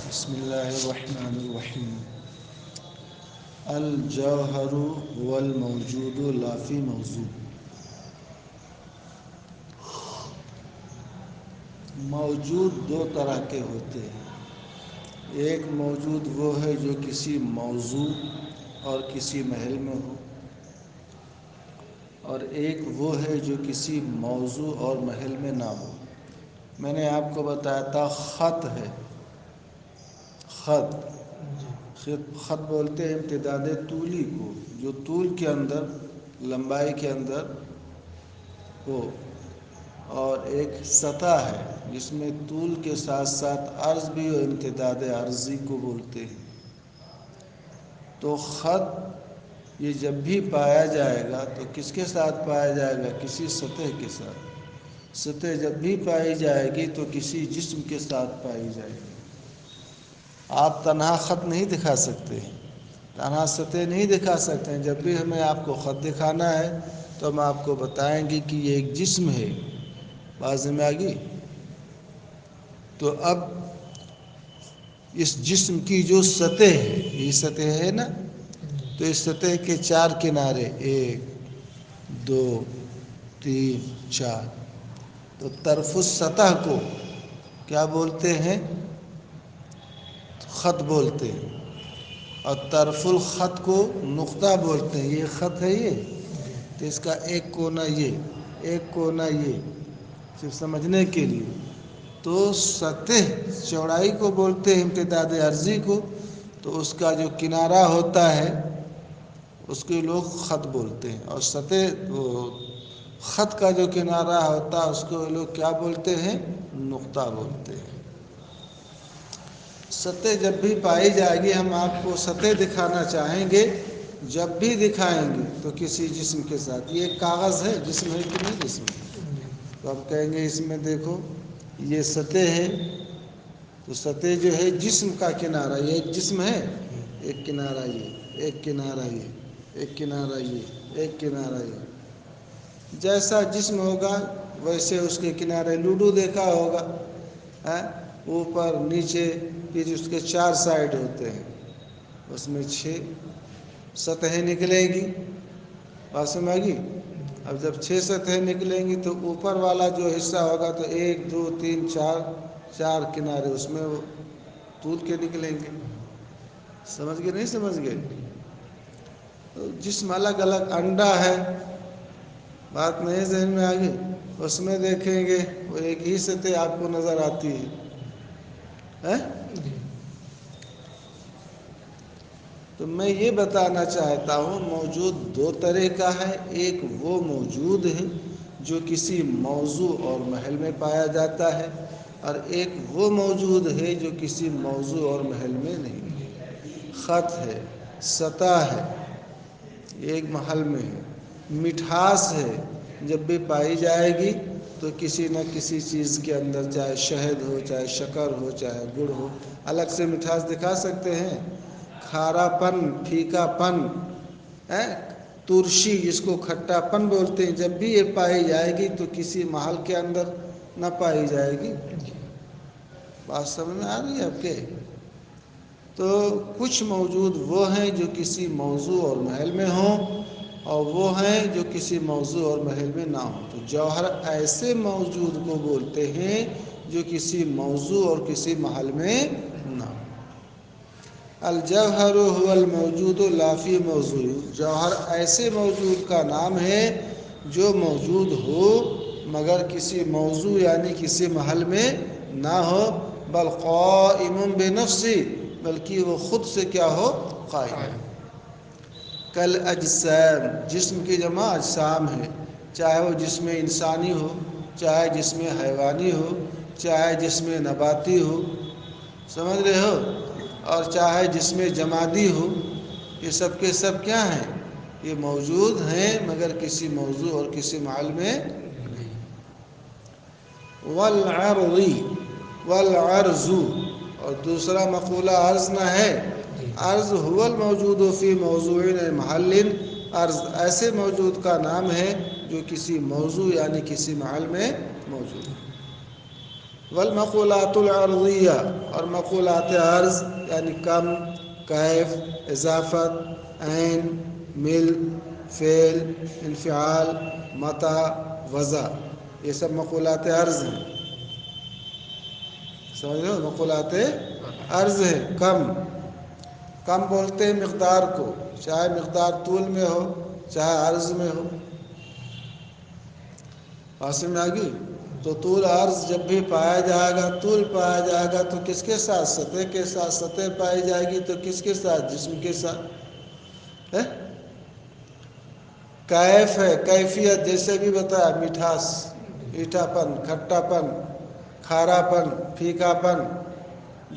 بسم اللہ الرحمن الرحیم الجوہر والموجود لا فی موضوع۔ موجود دو طرح کے ہوتے ہیں، ایک موجود وہ ہے جو کسی موضوع اور کسی محل میں ہو، اور ایک وہ ہے جو کسی موضوع اور محل میں نہ ہو۔ میں نے آپ کو بتایا تھا خط ہے، خط بولتے ہیں امتداد طولی کو، جو طول کے اندر لمبائی کے اندر ہو، اور ایک سطح ہے جس میں طول کے ساتھ ساتھ عرض بھی ہو، امتداد عرضی کو بولتے ہیں۔ تو خط یہ جب بھی پایا جائے گا تو کس کے ساتھ پایا جائے گا؟ کسی سطح کے ساتھ۔ سطح جب بھی پائی جائے گی تو کسی جسم کے ساتھ پائی جائے گی۔ آپ تنہا خط نہیں دکھا سکتے، تنہا سطح نہیں دکھا سکتے ہیں۔ جب بھی ہمیں آپ کو خط دکھانا ہے تو ہم آپ کو بتائیں گے کہ یہ ایک جسم ہے، بات میں آ گئی؟ تو اب اس جسم کی جو سطح ہے، یہ سطح ہے نا، تو اس سطح کے چار کنارے، 1 2 3 4، تو طرف السطح کو کیا بولتے ہیں؟ خط بولتے ہیں، اور طرف الخط کو نقطہ بولتے ہیں۔ یہ خط ہے، یہ تو اس کا ایک کونا یہ، ایک کونا یہ، صرف سمجھنے کے لیے۔ تو سطح چوڑائی کو بولتے ہیں امتداد عرضی کو، تو اس کا جو کنارہ ہوتا ہے اس کو لوگ خط بولتے ہیں، اور سطح خط کا جو کنارہ ہوتا ہے اس کو لوگ کیا بولتے ہیں؟ نقطہ بولتے ہیں۔ سطح جب بھی پائی جائے گی، ہم آپ کو سطح دکھانا چاہیں گے، جب بھی دکھائیں گے تو کسی جسم کے ساتھ۔ یہ ایک کاغذ ہے، جسم ہے کہ نہیں جسم؟ تو آپ کہیں گے اس میں دیکھو یہ سطح ہے، تو سطح جو ہے جسم کا کنارہ، یہ ایک جسم ہے، ایک کنارہ یہ، ایک کنارہ یہ، ایک کنارہ یہ، ایک کنارہ یہ۔ جیسا جسم ہوگا ویسے اس کے کنارے، لوڈو دیکھا ہوگا، اوپر نیچے، پھر اس کے 4 سائڈ ہوتے ہیں، اس میں 6 سطحیں نکلے گی، بات سمجھ آ گئی؟ اب جب 6 سطحیں نکلیں گی تو اوپر والا جو حصہ ہوگا تو 1 2 3 4 4 کنارے اس میں وہ طول کے نکلیں گے۔ سمجھ گئے نہیں سمجھ گئے؟ تو جسم الگ الگ، انڈا ہے، بات نہیں ذہن میں آ گئی؟ اس میں دیکھیں گے وہ ایک ہی سطح آپ کو نظر آتی ہے۔ تو میں یہ بتانا چاہتا ہوں موجود دو طرح کا ہے، ایک وہ موجود ہے جو کسی موضوع اور محل میں پایا جاتا ہے، اور ایک وہ موجود ہے جو کسی موضوع اور محل میں نہیں ہے۔ خط ہے، سطح ہے، ایک محل میں ہے۔ مٹھاس ہے، جب بھی پائی جائے گی تو کسی نہ کسی چیز کے اندر، چاہے شہد ہو، چاہے شکر ہو، چاہے گڑ ہو۔ الگ سے مٹھاس دکھا سکتے ہیں؟ کھارا پن، پھیکا پن، ترشی جس کو کھٹا پن بولتے ہیں، جب بھی یہ پائی جائے گی تو کسی محل کے اندر نہ پائی جائے گی۔ بات سمجھ میں آ رہی ہے آپ کے؟ تو کچھ موجود وہ ہیں جو کسی موضوع اور محل میں ہوں، اور وہ ہیں جو کسی موضوع اور محل میں نہ ہوں۔ تو جوہر ایسے موجود کو بولتے ہیں جو کسی موضوع اور کسی محل میں نہ ہو۔ الجوہر هو الموجود لا فی موضوع، جوہر ایسے موجود کا نام ہے جو موجود ہو مگر کسی موضوع یعنی کسی محل میں نہ ہو، بل قائم بنفسہ، بلکہ وہ خود سے کیا ہو؟ قائم۔ کالاجسام، جسم کی جمع اجسام ہے، چاہے وہ جسم انسانی ہو، چاہے جسم حیوانی ہو، چاہے جسم نباتی ہو، سمجھ رہے ہو، اور چاہے جسم جمادی ہو، یہ سب کے سب کیا ہیں؟ یہ موجود ہیں مگر کسی موضوع اور کسی محل میں نہیں۔ والعرض، اور دوسرا مقولہ عرض نہ ہے، عرض هو الموجود فی موضوع محل، عرض ایسے موجود کا نام ہے جو کسی موضوع یعنی کسی محل میں موجود ہے۔ والمقولات العرضیہ، اور مقولات عرض یعنی کم، کیف، اضافت، عین، مل، فعل، انفعال، متى، وضع، یہ سب مقولات عرض ہیں. سمجھ رہے ہو؟ مقولات عرض ہے. کم بولتے ہیں مقدار کو، چاہے مقدار طول میں ہو چاہے عرض میں ہو. پاس میں آگی. تو طول عرض جب بھی پایا جائے گا، طول پایا جائے گا تو کس کے ساتھ؟ سطح کے ساتھ. سطح پائی جائے گی تو کس کے ساتھ؟ جسم کے ساتھ. کیف ہے، کیفیت، جیسے بھی بتایا، مٹھاس، میٹھا پن، کھٹا پن، کھارا پن، پھیکا پن،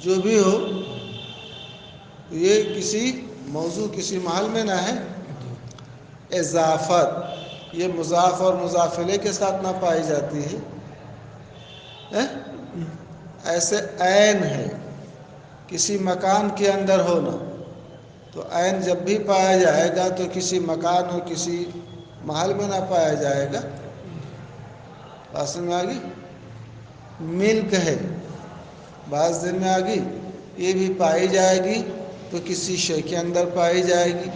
جو بھی ہو، یہ کسی موضوع، کسی محل میں نہ ہے. اضافت، یہ مضاف اور مضاف الیہ کے ساتھ نہ پائی جاتی ہے. ایسے عین ہے، کسی مکان کے اندر ہونا. تو عین جب بھی پایا جائے گا تو کسی مکان اور کسی محل میں نہ پایا جائے گا. بات میں آ گئی. ملک ہے، بعض دن میں آ گئی، یہ بھی پائی جائے گی تو کسی شے کے اندر پائی جائے گی.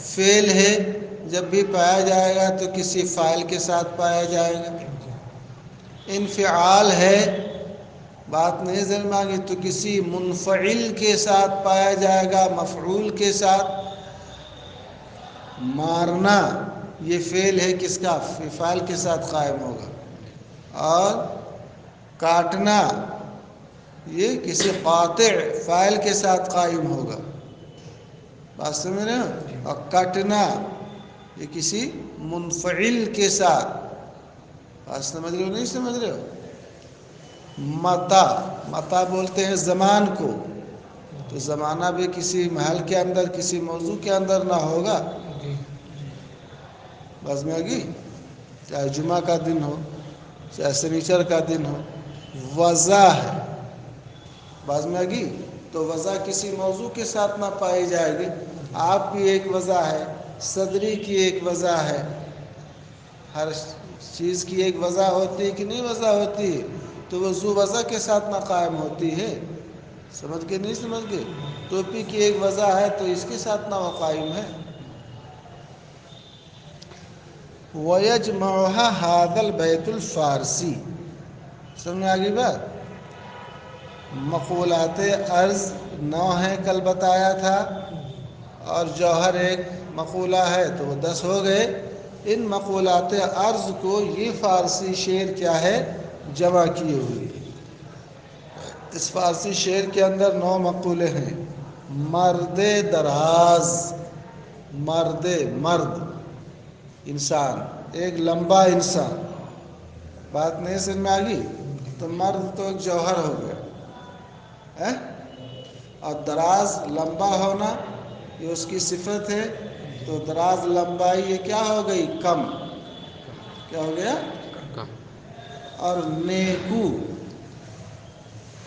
فعل ہے، جب بھی پایا جائے گا تو کسی فاعل کے ساتھ پایا جائے گا. انفعال ہے، بات نہیں سمجھ میں آ گئی، تو کسی منفعل کے ساتھ پایا جائے گا، مفعول کے ساتھ. مارنا، یہ فعل ہے کس کا؟ فعل کے ساتھ قائم ہوگا. اور کاٹنا، یہ کسی قاطع فاعل کے ساتھ قائم ہوگا. بات سمجھ رہے ہو؟ اور کٹنا، یہ کسی منفعل کے ساتھ. بات سمجھ رہے ہو نہیں سمجھ رہے ہو؟ متا بولتے ہیں زمان کو. تو زمانہ بھی کسی محل کے اندر، کسی موضوع کے اندر نہ ہوگا. بس میں آگی. چاہے جمعہ کا دن ہو چاہے سنیچر کا دن ہو. وضع ہے، بعض میں آگی. تو وضع کسی موضوع کے ساتھ نہ پائی جائے گی. آپ کی ایک وضع ہے، صدری کی ایک وضع ہے. ہر چیز کی ایک وضع ہوتی ہے کہ نہیں وضع ہوتی ہے؟ تو وہ ذو وضع کے ساتھ نہ قائم ہوتی ہے. سمجھ کے نہیں سمجھ گئے؟ ٹوپی کی ایک وضع ہے تو اس کے ساتھ نہ وہ قائم ہے. وَيَجْمَعُهَا هَذَا الْبَيْتُ الْفَارْسِي. سمجھ میں آگئی بات؟ مقولات عرض 9 ہیں، کل بتایا تھا، اور جوہر ایک مقولہ ہے تو وہ 10 ہو گئے. ان مقولات عرض کو یہ فارسی شعر کیا ہے؟ جمع کیے ہوئے. اس فارسی شعر کے اندر 9 مقولے ہیں. مرد دراز، مرد انسان، ایک لمبا انسان. بات نہیں سمجھ میں آ گئی؟ تو مرد تو ایک جوہر ہو گیا، اور دراز لمبا ہونا یہ اس کی صفت ہے. تو دراز لمبائی یہ کیا ہو گئی؟ کم. کیا ہو گیا؟ اور نیکو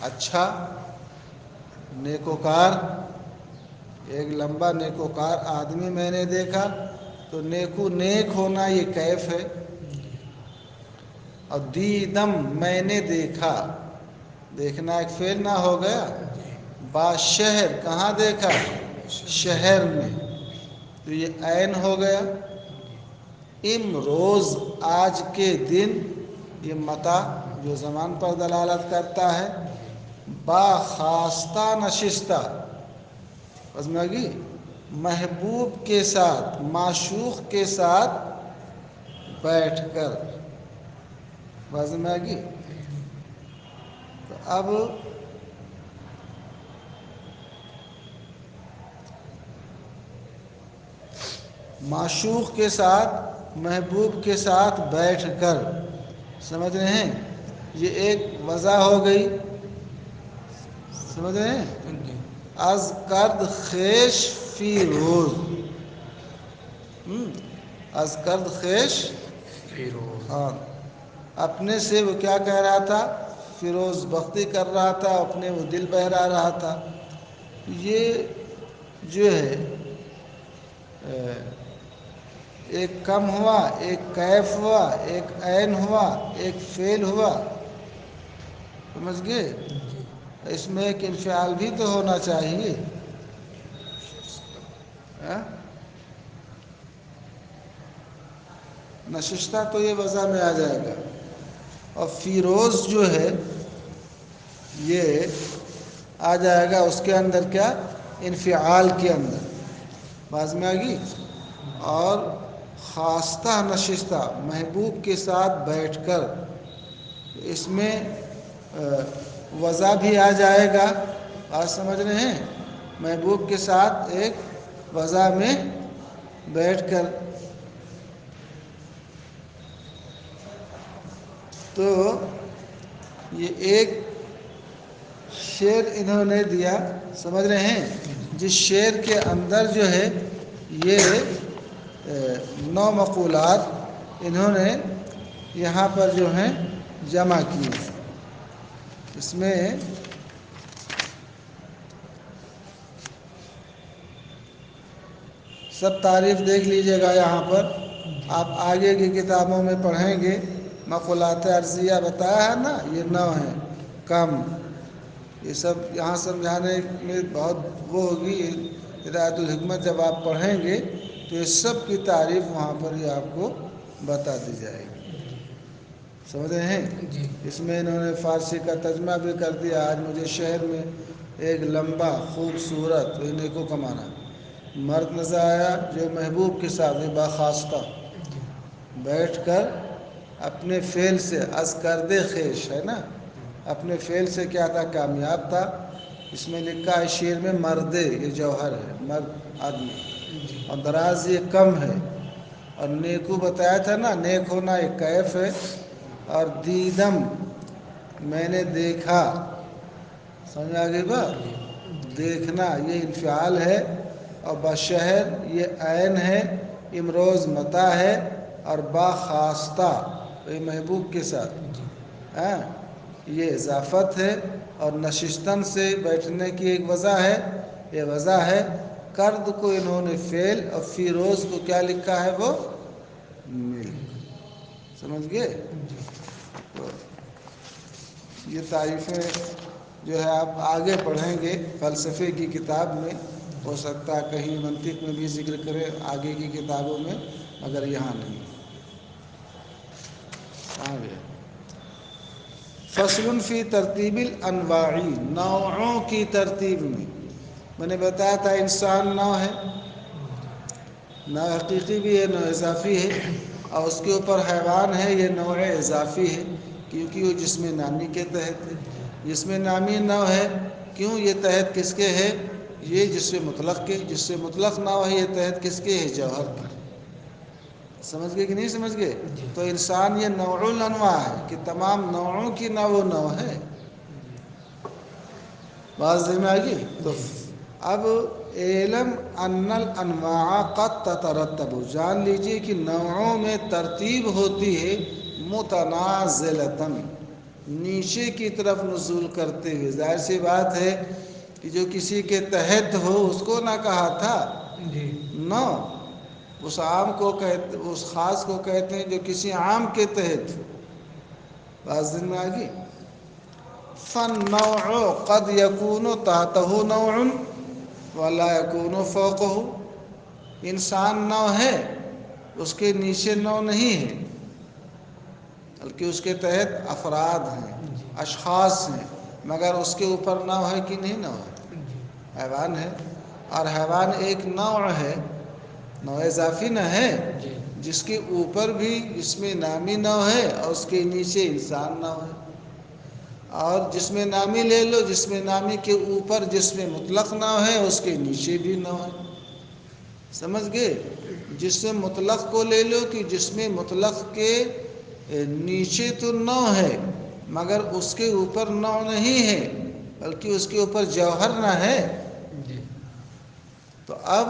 اچھا، نیکوکار، ایک لمبا نیکوکار آدمی میں نے دیکھا. تو نیک ہونا یہ کیف ہے. اور دیدم میں نے دیکھا، دیکھنا ایک فعل نہ ہو گیا. باشہر کہاں دیکھا؟ شہر میں، تو یہ عین ہو گیا. امروز آج کے دن، یہ متا جو زمان پر دلالت کرتا ہے. باخواستہ نشستہ، بس میں آگئی، محبوب کے ساتھ، معشوق کے ساتھ بیٹھ کر. بس میں آگئی. تو اب معشوق کے ساتھ، محبوب کے ساتھ بیٹھ کر. سمجھ رہے ہیں؟ یہ ایک وضع ہو گئی. سمجھ رہے ہیں؟ از کرد خیش فی روز، از کرد خیش فی روز. ہاں، اپنے سے وہ کیا کہہ رہا تھا؟ فیروز بختی کر رہا تھا، اپنے وہ دل بہلا رہا تھا. یہ جو ہے ایک کم ہوا، ایک کیف ہوا، ایک عین ہوا، ایک فعل ہوا. سمجھ گئے؟ اس میں ایک انفعال بھی تو ہونا چاہیے. نشستہ تو یہ وضع میں آ جائے گا. اور فیروز جو ہے یہ آ جائے گا اس کے اندر کیا؟ انفعال کے اندر. باز میں آ گئی. اور خاصہ نشستہ محبوب کے ساتھ بیٹھ کر، اس میں وضع بھی آ جائے گا. بات سمجھ رہے ہیں؟ محبوب کے ساتھ ایک وضع میں بیٹھ کر. تو یہ ایک شعر انہوں نے دیا، سمجھ رہے ہیں؟ جس شعر کے اندر جو ہے یہ 9 مقولات انہوں نے یہاں پر جو ہیں جمع کی. اس میں سب تعریف دیکھ لیجئے گا. یہاں پر آپ آگے کی کتابوں میں پڑھیں گے. مقولات عرضیہ بتایا ہے نا، یہ 9 ہیں. کم یہ سب یہاں سمجھانے میں بہت وہ ہوگی. ہدایت الحکمت جب آپ پڑھیں گے تو یہ سب کی تعریف وہاں پر ہی آپ کو بتا دی جائے گی. سمجھ رہے ہیں؟ اس میں انہوں نے فارسی کا ترجمہ بھی کر دیا. آج مجھے شہر میں ایک لمبا خوبصورت نیکو کا معنی مرد نظر آیا جو محبوب کے ساتھ باخاستہ بیٹھ کر اپنے فعل سے از کردے خیش ہے نا، اپنے فعل سے کیا تھا؟ کامیاب تھا. اس میں لکھا ہے شعر میں مردے یہ جوہر ہے، مرد آدمی. اور دراز یہ کم ہے. اور نیکو بتایا تھا نا، نیک ہونا ایک کیف ہے. اور دیدم میں نے دیکھا، سمجھ آ گئی بات؟ دیکھنا یہ انفعال ہے. اور بشہر یہ عین ہے. امروز متا ہے. اور باخاستہ یہ محبوب کے ساتھ یہ اضافت ہے. اور نشستن سے بیٹھنے کی ایک وضع ہے، یہ وضع ہے. کرد کو انہوں نے فعل اور فیروز کو کیا لکھا ہے؟ وہ مل. سمجھ گئے؟ تو یہ تعریفیں جو ہے آپ آگے پڑھیں گے فلسفے کی کتاب میں. ہو سکتا ہے کہیں منطق میں بھی ذکر کرے آگے کی کتابوں میں، مگر یہاں نہیں. فصل فی ترتیب الانواع، نوعوں کی ترتیب میں نے بتایا تھا انسان نوع ہے، نوع حقیقی بھی ہے، نوع اضافی ہے. اور اس کے اوپر حیوان ہے، یہ نوع اضافی ہے کیونکہ وہ جسم نامی کے تحت ہے. جسم نامی نوع ہے. کیوں؟ یہ تحت کس کے ہے؟ یہ جسم مطلق کے. جسم مطلق نوع ہے، یہ تحت کس کے ہے؟ جوہر کے. سمجھ گئے کہ نہیں سمجھ گئے؟ تو انسان یہ نوع الانواع ہے کہ تمام نوعوں کی نوع ہے. بات میں آ گئی؟ تو اب علم ان الانواع قد تترتب، جان لیجئے کہ نوعوں میں ترتیب ہوتی ہے متنازلتاً، نیچے کی طرف نزول کرتے ہوئے. ظاہر سی بات ہے کہ جو کسی کے تحت ہو اس کو نہ کہا تھا نوع. اس عام کو کہتے، اس خاص کو کہتے ہیں جو کسی عام کے تحت ہو. بات میں آ گئی؟ فالنوع قد يكون تحته نوع ولا يكون فوقه. انسان نوع ہے، اس کے نیچے نوع نہیں ہے، بلکہ اس کے تحت افراد ہیں، اشخاص ہیں، مگر اس کے اوپر نوع ہے کہ نہیں نوع ہے؟ حیوان ہے. اور حیوان ایک نوع ہے، نوع اضافی نہ ہے، جس کے اوپر بھی جسم نامی نوع ہے اور اس کے نیچے انسان نوع ہے. اور جسم نامی لے لو، جسم نامی کے اوپر جسم مطلق نوع ہے، اس کے نیچے بھی نوع ہے. سمجھ گئے؟ جسم مطلق کو لے لو کہ جسم مطلق کے نیچے تو نوع ہے مگر اس کے اوپر نوع نہیں ہے، بلکہ اس کے اوپر جوہر نہ ہے. تو اب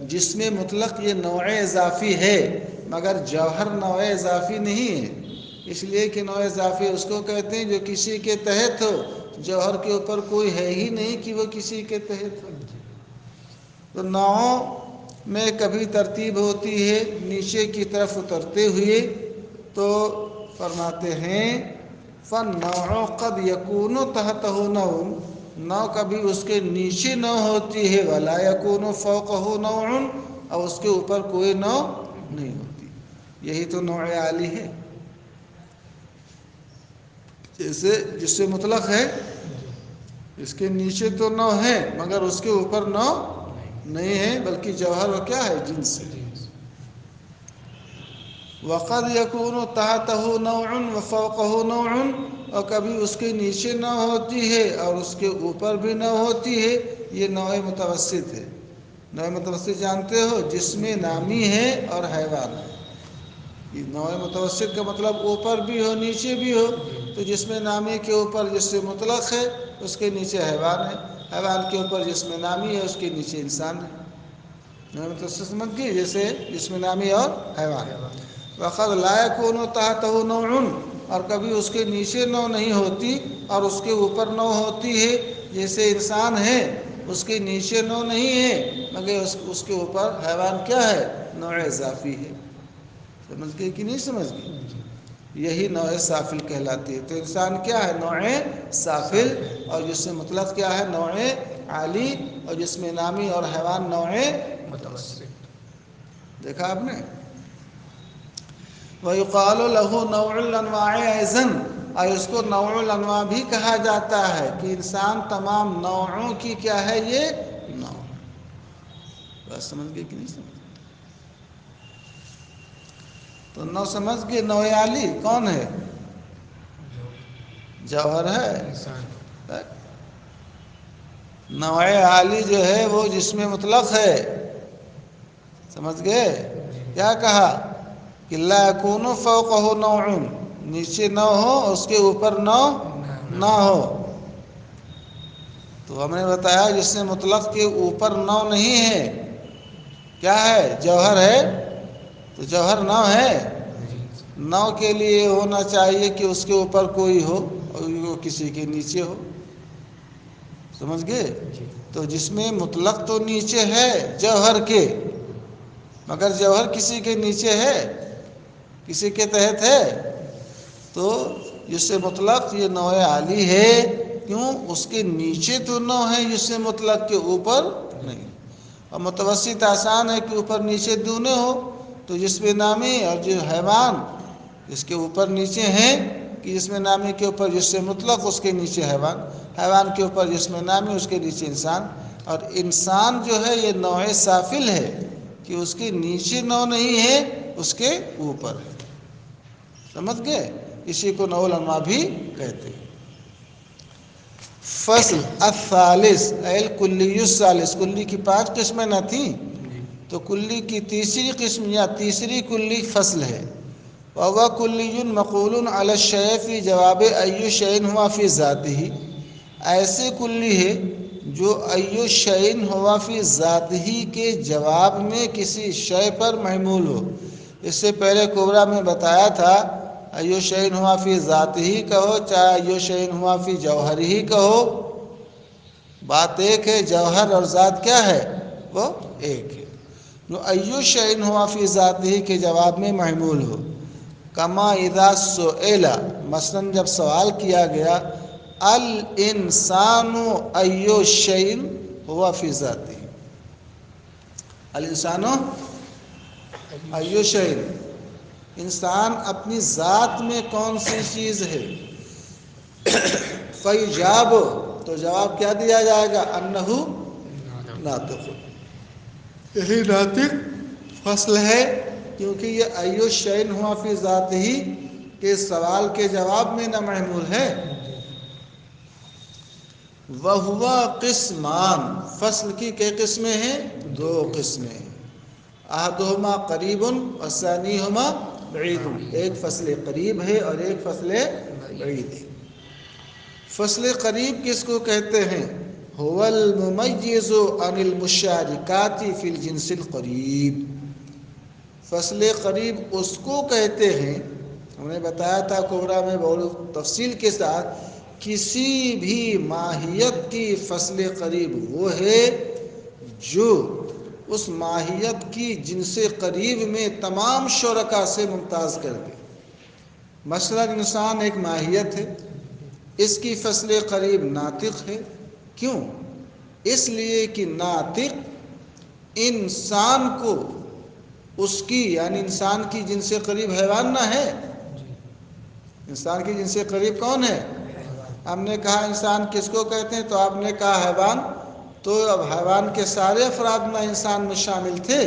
جسم مطلق یہ نوع اضافی ہے مگر جوہر نوع اضافی نہیں ہے. اس لیے کہ نوع اضافی اس کو کہتے ہیں جو کسی کے تحت ہو، جوہر کے اوپر کوئی ہے ہی نہیں کہ وہ کسی کے تحت ہو. تو نوعوں میں کبھی ترتیب ہوتی ہے نیچے کی طرف اترتے ہوئے. تو فرماتے ہیں فالنوع قد يكون تحته نوع، نوع کبھی اس کے نیچے نوع ہوتی ہے، ولا يكون فوقه نوع، اور اس کے اوپر کوئی نوع نہیں ہوتی. یہی تو نوع عالی ہے. جیسے جس سے مطلق ہے اس کے نیچے تو نوع ہے مگر اس کے اوپر نوع نہیں ہے، بلکہ جوہر و کیا ہے، جنس ہے. وقد يكون تحته نوع وفوقه نوع، اور کبھی اس کے نیچے نوع ہوتی ہے اور اس کے اوپر بھی نوع ہوتی ہے. یہ نوع متوسط ہے. نوع متوسط جانتے ہو، جس میں نامی ہے اور حیوان ہے. یہ نوع متوسط کا مطلب اوپر بھی ہو نیچے بھی ہو. تو جس میں نامی کے اوپر جس سے مطلق ہے اس کے نیچے حیوان ہے، حیوان کے اوپر جس میں نامی ہے اس کے نیچے انسان ہے. نوع متوسط سمجھ گئے، جیسے جس میں نامی اور حیوان. وقد لا يكون تحته نوع، اور کبھی اس کے نیچے نوع نہیں ہوتی اور اس کے اوپر نوع ہوتی ہے. جیسے انسان ہے اس کے نیچے نوع نہیں ہے مگر اس کے اوپر حیوان کیا ہے، نوع اضافی ہے. سمجھ گئے کہ نہیں سمجھ گئے؟ یہی نوع سافل کہلاتی ہے. تو انسان کیا ہے، نوع سافل، اور جس سے مطلق کیا ہے، نوع عالی، اور جس میں نامی اور حیوان نوع متوسط. دیکھا آپ نے. وَيُقَالُ لَهُ نَوْعُ الْأَنْوَاعِ أَيْضًا، اور اس کو نوع الانواع بھی کہا جاتا ہے کہ انسان تمام نوعوں کی کیا ہے، یہ نوع. بس سمجھ گئے کہ نہیں سمجھ؟ تو نو سمجھ گئے. نوع عالی کون ہے؟ جوہر ہے. نوع عالی جو ہے وہ جس میں مطلق ہے. سمجھ گئے؟ کیا کہا کہ لا يكون فوقه نوع، نیچے نوع ہو اس کے اوپر نوع نہ ہو. تو ہم نے بتایا جس سے مطلق کے اوپر نوع نہیں ہے، کیا ہے، جوہر ہے. تو جوہر نوع ہے. نوع کے لیے ہونا چاہیے کہ اس کے اوپر کوئی ہو اور وہ کسی کے نیچے ہو. سمجھ گئے؟ تو جس میں مطلق تو نیچے ہے جوہر کے، مگر جوہر کسی کے نیچے ہے، کسی کے تحت ہے. تو جس سے مطلق یہ نوع عالی ہے. کیوں؟ اس کے نیچے تو نوع ہے جس سے مطلق کے اوپر نہیں. اور متوسط آسان ہے کہ اوپر نیچے دونوں ہو. تو جس میں نامی اور جو حیوان اس کے اوپر نیچے ہیں، کہ جس میں نامی کے اوپر جس سے مطلق اس کے نیچے حیوان، حیوان کے اوپر جس میں نامی اس کے نیچے انسان. اور انسان جو ہے یہ نوع سافل ہے کہ اس کے نیچے نوع نہیں ہے، اس کے اوپر ہے. سمجھ گئے؟ اسی کو نوع الانواع بھی کہتے ہیں. فصل الثالث الکلی الثالث، کلی کی 5 قسمیں نہ تھیں، تو کلی کی تیسری قسم یا تیسری کلی فصل ہے. وَهُوَ كُلِّيٌّ مَقُولٌ عَلَى الشَّيْءِ فِي جَوَابِ أَيُّ شَيْءٍ هُوَ فِي ذَاتِهِ، ایسے کلی ہے جو ایُّ شَيْءٍ هُوَ فِي ذَاتِهِ کے جواب میں کسی شے پر محمول ہو. اس سے پہلے کبریٰ میں بتایا تھا ایُّ شَيْءٍ هُوَ فِي ذَاتِهِ کہو چاہے ایُّ شَيْءٍ هُوَ فِي جَوْهَرِهِ کہو، بات ایک ہے. جوہر اور ذات کیا ہے، وہ ایک ہے. جو ایُّ شَيْءٍ هُوَ فِي ذَاتِهِ کے جواب میں محمول ہو. کما اذا سئل، مثلا جب سوال کیا گیا الانسان ایُّ شیء هو فی ذاتہ، الانسان ایُّ شیء، انسان اپنی ذات میں کون سی چیز ہے. فیجاب، تو جواب کیا دیا جائے گا، انہ ناطق. یہی ناطق فصل ہے کیونکہ یہ ایُّ شیء ہوا فی ذاتہ کے سوال کے جواب میں نہ محمول ہے. وَهُوَ قسمان، فصل کی کئی قسمیں ہیں، 2 قسمیں. احدہما قریب والثانیہما بعید، ایک فصل قریب ہے اور ایک فصل بعید ہے. فصل قریب کس کو کہتے ہیں؟ هو الممیز عن المشارکات فی الجنس القریب. فصل قریب اس کو کہتے ہیں، ہم نے بتایا تھا کبریٰ میں بہت تفصیل کے ساتھ، کسی بھی ماہیت کی فصل قریب وہ ہے جو اس ماہیت کی جنس قریب میں تمام شرکا سے ممتاز کر دے. مثلا انسان ایک ماہیت ہے، اس کی فصل قریب ناطق ہے. کیوں؟ اس لیے کہ ناطق انسان کو اس کی یعنی انسان کی جن سے قریب حیوان نہ ہے. انسان کی جن سے قریب کون ہے؟ ہم نے کہا انسان کس کو کہتے ہیں، تو آپ نے کہا حیوان. تو اب حیوان کے سارے افراد نہ انسان میں شامل تھے،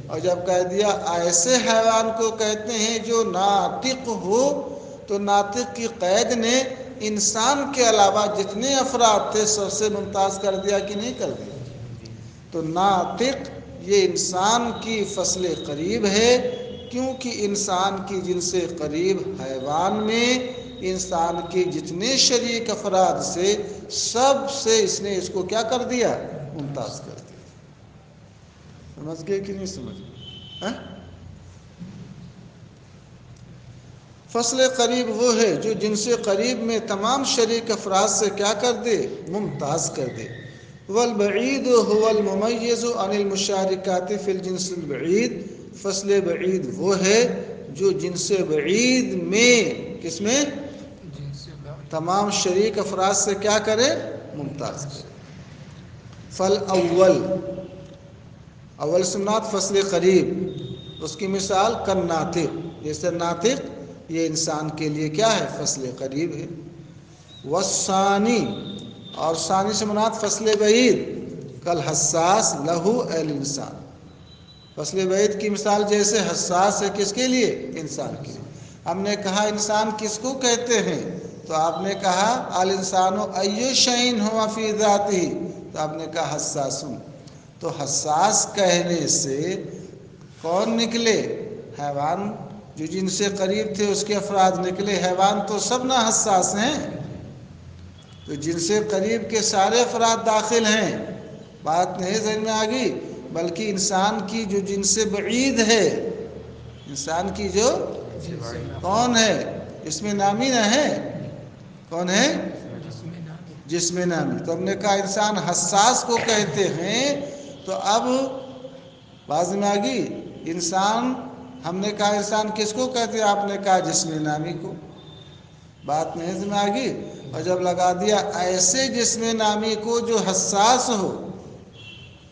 اور جب کہہ دیا ایسے حیوان کو کہتے ہیں جو ناطق ہو، تو ناطق کی قید نے انسان کے علاوہ جتنے افراد تھے سب سے ممتاز کر دیا کہ نہیں کر دیا؟ تو ناطق یہ انسان کی فصل قریب ہے، کیونکہ انسان کی جن سے قریب حیوان میں انسان کے جتنے شریک افراد سے سب سے اس نے اس کو کیا کر دیا؟ ممتاز کر دیا. سمجھ گئے کہ نہیں سمجھ گئے؟ فصل قریب وہ ہے جو جن سے قریب میں تمام شریک افراد سے کیا کر دے؟ ممتاز کر دے. والبعید هو الممیز عن المشارکات فی الجنس البعید. فصل بعید وہ ہے جو جنس بعید میں کس میں؟ تمام شریک افراد سے کیا کرے؟ ممتاز کرے. فالاول اول سمات فصل قریب، اس کی مثال کن ناطق، جیسے ناطق یہ انسان کے لیے کیا ہے؟ فصل قریب ہے. والثانی اور ثانی سے مراد فصل بعید کل حساس لہو الانسان. فصل بعید کی مثال جیسے حساس ہے کس کے لیے؟ انسان کے لیے. ہم نے کہا انسان کس کو کہتے ہیں، تو آپ نے کہا الانسان ای شیء هو فی ذاتہ، تو آپ نے کہا حساسون. تو حساس کہنے سے کون نکلے؟ حیوان جو جن سے قریب تھے اس کے افراد نکلے. حیوان تو سب نہ حساس ہیں، تو جن سے قریب کے سارے افراد داخل ہیں. بات نہیں ذہن میں آ گئی؟ بلکہ انسان کی جو جن سے بعید ہے، انسان کی جو کون ہے؟ جسم نامی نہ ہے، کون ہے؟ جسم نامی. تو ہم نے کہا انسان حساس کو کہتے ہیں. تو اب بات میں آ گئی؟ انسان ہم نے کہا انسان کس کو کہتے ہیں، آپ نے کہا جسم نامی کو. بات نہیں سمجھ میں آ گئی؟ اور جب لگا دیا ایسے جسم نامی کو جو حساس ہو،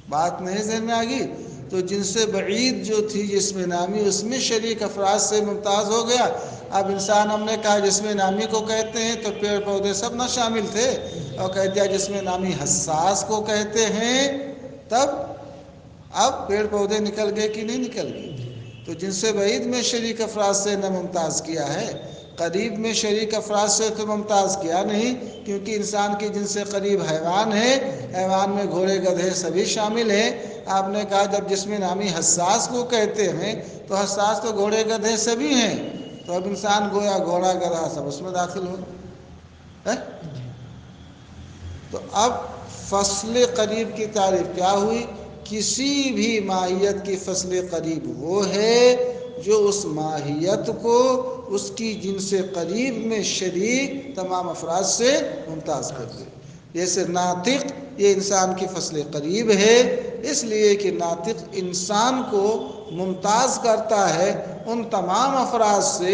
بات نہیں ذہن میں آ گئی؟ تو جن سے بعید جو تھی جسم نامی اس میں شریک افراد سے ممتاز ہو گیا. اب انسان ہم نے کہا جسم نامی کو کہتے ہیں، تو پیڑ پودے سب نہ شامل تھے، اور کہہ دیا جسم نامی حساس کو کہتے ہیں. تب اب پیڑ پودے نکل گئے کہ نہیں نکل گئے؟ تو جن سے بعید میں شریک افراد سے نہ ممتاز کیا ہے، قریب میں شریک افراد سے تو ممتاز کیا نہیں، کیونکہ انسان کی جن سے قریب حیوان ہے، حیوان میں گھوڑے گدھے سبھی شامل ہیں. آپ نے کہا جب جسم نامی حساس کو کہتے ہیں تو حساس تو گھوڑے گدھے سبھی ہیں، تو اب انسان گویا گھوڑا گدھا سب اس میں داخل ہو. تو اب فصل قریب کی تعریف کیا ہوئی؟ کسی بھی ماہیت کی فصل قریب وہ ہے جو اس ماہیت کو اس کی جن سے قریب میں شریک تمام افراد سے ممتاز کر دے. جیسے ناطق یہ انسان کی فصل قریب ہے، اس لیے کہ ناطق انسان کو ممتاز کرتا ہے ان تمام افراد سے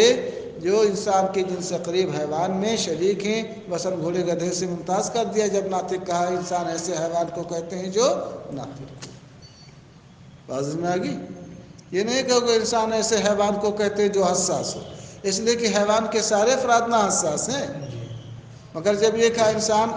جو انسان کے جن سے قریب حیوان میں شریک ہیں. مثلا گھوڑے گدھے سے ممتاز کر دیا جب ناطق کہا. انسان ایسے حیوان کو کہتے ہیں جو ناطق. واضح میں آ گئی؟ یہ نہیں کہ انسان ایسے حیوان کو کہتے ہیں جو حساس ہو، اس لیے کہ حیوان کے سارے افراد نہ حساس ہیں. مگر جب یہ کہا انسان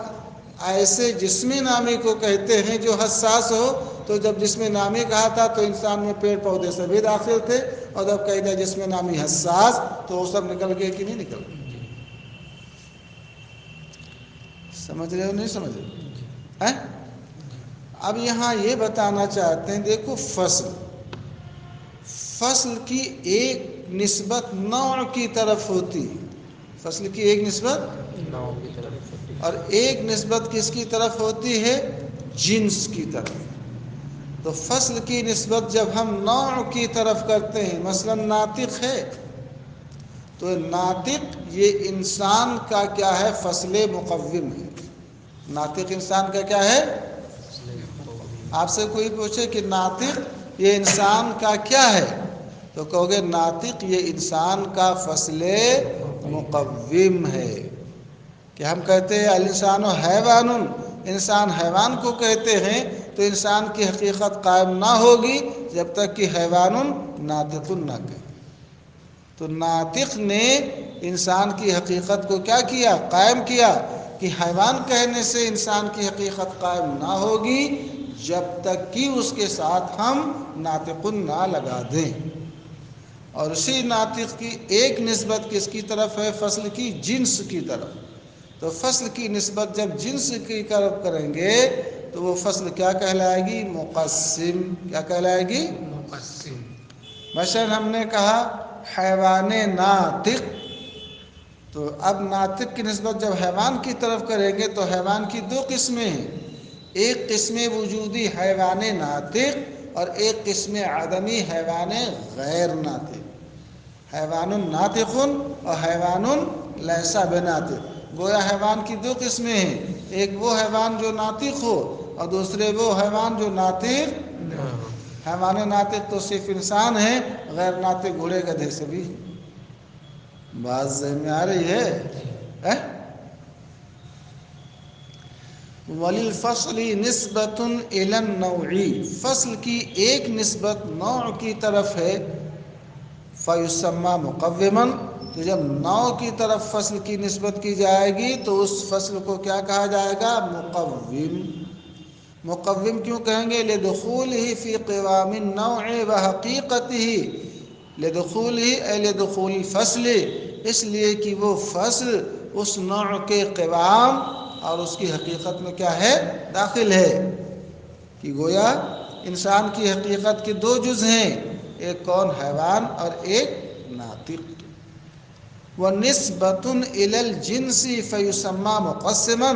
ایسے جسم نامی کو کہتے ہیں جو حساس ہو، تو جب جسم نامی کہا تھا تو انسان میں پیڑ پودے سبھی داخل تھے، اور جب کہہ دیا جسم نامی حساس تو وہ سب نکل گئے کہ نہیں نکل گئے؟ سمجھ رہے ہو نہیں سمجھ رہے؟ اب یہاں یہ بتانا چاہتے ہیں، دیکھو فصل کی ایک نسبت نوع کی طرف ہوتی ہے. فصل کی ایک نسبت اور ایک نسبت کس کی طرف ہوتی ہے؟ جنس کی طرف. تو فصل کی نسبت جب ہم نوع کی طرف کرتے ہیں، مثلا ناطق ہے، تو ناطق یہ انسان کا کیا ہے؟ فصل مقوم ہے. ناطق انسان کا کیا ہے؟ آپ سے کوئی پوچھے کہ ناطق یہ انسان کا کیا ہے، تو کہو گے ناطق یہ انسان کا فصل مقوم ہے. کہ ہم کہتے ہیں الانسان حیوان، انسان حیوان کو کہتے ہیں، تو انسان کی حقیقت قائم نہ ہوگی جب تک کہ حیوان ناطق نہ کہے. تو ناطق نے انسان کی حقیقت کو کیا کیا؟ قائم کیا. کہ حیوان کہنے سے انسان کی حقیقت قائم نہ ہوگی جب تک کہ اس کے ساتھ ہم ناطق نہ لگا دیں. اور اسی ناطق کی ایک نسبت کس کی طرف ہے؟ فصل کی، جنس کی طرف. تو فصل کی نسبت جب جنس کی طرف کریں گے تو وہ فصل کیا کہلائے گی؟ مقسم. کیا کہلائے گی؟ مقسم. مثلا ہم نے کہا حیوان ناطق، تو اب ناطق کی نسبت جب حیوان کی طرف کریں گے تو حیوان کی دو قسمیں ہیں. ایک قسم وجودی حیوان ناطق اور ایک قسم عدمی حیوان غیر ناطق. حیوان ناطق اور حیوان لیس بناطق. گویا حیوان کی دو قسمیں ہیں، ایک وہ حیوان جو ناطق ہو اور دوسرے وہ حیوان جو ناطق. حیوان ناطق تو صرف انسان ہے، غیر ناطق گھوڑے گدھے سے بھی. بات ذہن میں آ رہی ہے؟ وَلِلْفَصْلِ نِسْبَةٌ إِلَى النَّوْعِ، فصل کی ایک نسبت نوع کی طرف ہے. فَيُسَمَّى مُقَوِّمًا، تو جب نوع کی طرف فصل کی نسبت کی جائے گی تو اس فصل کو کیا کہا جائے گا؟ مقوم. مقوم کیوں کہیں گے؟ لِدُخُولِهِ فِي قِوَامِ النَّوْعِ وَحَقِيقَتِهِ. لِدُخُولِهِ اے لِدُخُولِ الْفَصْلِ، اس لیے کہ وہ فصل اس نوع کے قوام اور اس کی حقیقت میں کیا ہے؟ داخل ہے. کہ گویا انسان کی حقیقت کے دو جز ہیں، ایک کون؟ حیوان اور ایک ناطق. وَنِسْبَةٌ إِلَى الْجِنْسِ فَيُسَمَّى مُقَسِّمًا،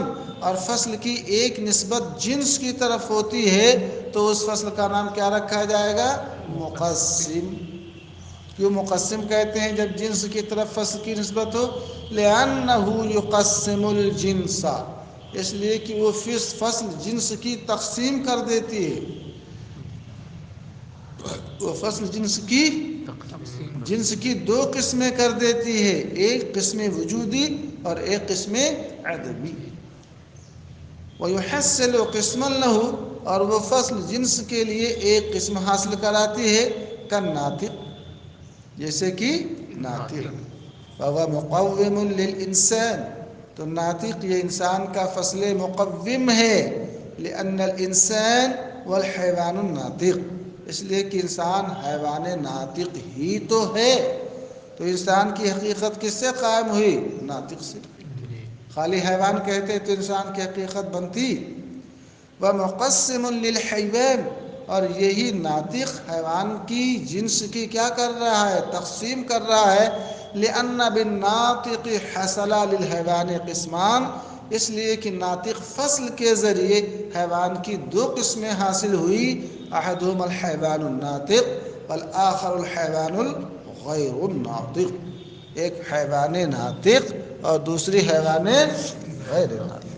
اور فصل کی ایک نسبت جنس کی طرف ہوتی ہے تو اس فصل کا نام کیا رکھا جائے گا؟ مقسم. کیوں مقسم کہتے ہیں جب جنس کی طرف فصل کی نسبت ہو؟ لِأَنَّهُ يُقَسِّمُ الْجِنْسَ، اس لیے کہ وہ فصل جنس کی تقسیم کر دیتی ہے. وہ فصل جنس کی دو قسمیں کر دیتی ہے، ایک قسم وجودی اور ایک قسم عدمی. وَيُحَصِّلُ قِسْمًا لَهُ، اور وہ فصل جنس کے لیے ایک قسم حاصل کراتی ہے. کالناطق، جیسے کہ ناطق. فَهُوَ مُقَوِّمٌ لِلْإِنسَانِ، تو ناطق یہ انسان کا فصل مقوم ہے. لِأَنَّ الْإِنسَانَ وَالْحَيْوَانُ النَّاطِقُ، اس لیے کہ انسان حیوان ناطق ہی تو ہے. تو انسان کی حقیقت کس سے قائم ہوئی؟ ناطق سے. خالی حیوان کہتے تو انسان کی حقیقت بنتی. وَمُقَسِّمٌ لِلْحَيْوَانِ، اور یہی ناطق حیوان کی جنس کی کیا کر رہا ہے؟ تقسیم کر رہا ہے. لِأَنَّ بِالنَّاطِقِ حَصَلَ لِلْحَيْوَانِ قِسْمَانِ، اس لیے کہ ناطق فصل کے ذریعے حیوان کی دو قسمیں حاصل ہوئی. احدہما الحیوان الناطق والآخر الحیوان الغیر الناطق، ایک حیوان ناطق اور دوسری حیوان غیر ناطق.